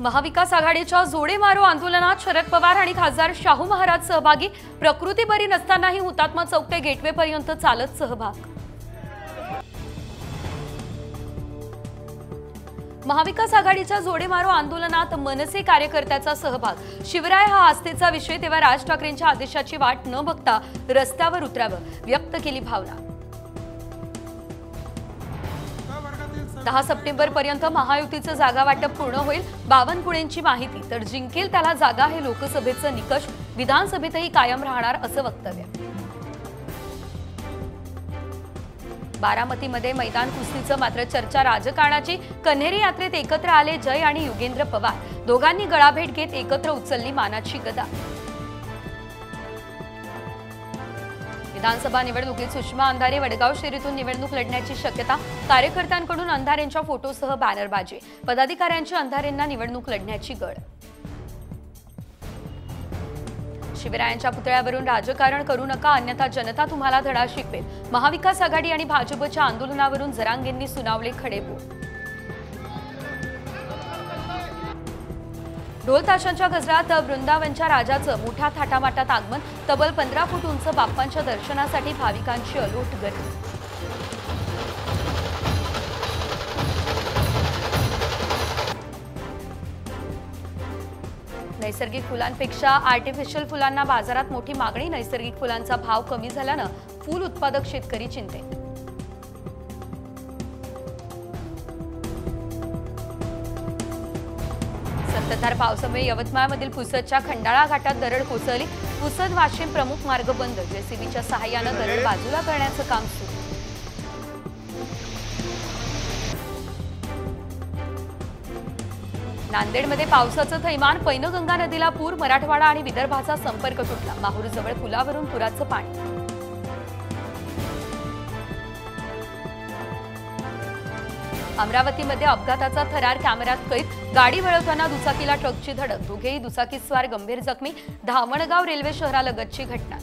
महाविकास आघाडीच्या जोडे मारो आंदोलनात शरद पवार आणि खासदार शाहू महाराज सहभागी। प्रकृती बरी नसतानाही हुतात्मा चौक ते गेटवे पर्यंत चालत सहभाग। महाविकास आघाडीच्या जोडे मारो आंदोलनात मनसे कार्यकर्त्याचा सहभाग। शिवराय हा आस्थेचा विषय, तेव्हा राज ठाकरेंच्या आदेशाची वाट न बघता रस्त्यावर उतरावं, व्यक्त केली भावना। 10 सप्टेंबर पर्यंत महायुतीचं जागा वाटप पूर्ण होईल। बावनकुळेंची माहिती, तर जिंकेल त्याला जागा हे लोकसभेचं निकष, विधानसभेतही कायम राहणार असं वक्तव्य। बारामतीमध्ये मैदान कुस्तीचं मात्र चर्चा राजकारणाची। कन्हेरी यात्रेत एकत्र आले जय आणि युगेंद्र पवार, दोघांनी गळाभेट घेत एकत्र उचलली मानाची गदा। विधानसभा निवडणुकीत सुषमा अंधारे वडगाव शेरीतून निवडणूक लढण्याची शक्यता। कार्यकर्त्यांकडून अंधारेंच्या फोटोसह बॅनरबाजी, पदाधिकाऱ्यांची अंधारेंना निवडणूक लढण्याची गळ। शिवरायांच्या पुतळ्यावरून राजकारण करू नका, अन्यथा जनता तुम्हाला धडा शिकवेल। महाविकास आघाडी आणि भाजपच्या आंदोलनावरून जरांगेंनी सुनावले खडेबोल। ढोल ताशांच्या गजरात वृंदावनच्या राजाचं मोठ्या थाटामाटात आगमन। तब्बल 15 फूट उंच बाप्पांच्या दर्शनासाठी भाविकांची अलोट गर्दी। नैसर्गिक फुलांपेक्षा आर्टिफिशियल फुलांना बाजारात मोठी मागणी। नैसर्गिक फुलांचा भाव कमी झाल्यानं फूल उत्पादक शेतकरी चिंतेत। संततधार पावसामुळे यवतमाळमधील पुसदच्या खंडाळा घाटात दरड कोसळली। पुसद वाशिम प्रमुख मार्ग बंद, जेसीबीच्या सहाय्यानं दरड बाजूला करण्याचं काम सुरू। नांदेडमध्ये पावसाचं थैमान, पैनगंगा नदीला पूर, मराठवाडा आणि विदर्भाचा संपर्क तुटला। माहूरजवळ पुलावरून पुराचं पाणी। अमरावतीमध्ये अपघाताचा थरार कॅमेऱ्यात कैद। गाडी वळवताना दुचाकीला ट्रकची धडक, दोघेही दुचाकीस्वार गंभीर जखमी। धामणगाव रेल्वे शहरालगतची घटना।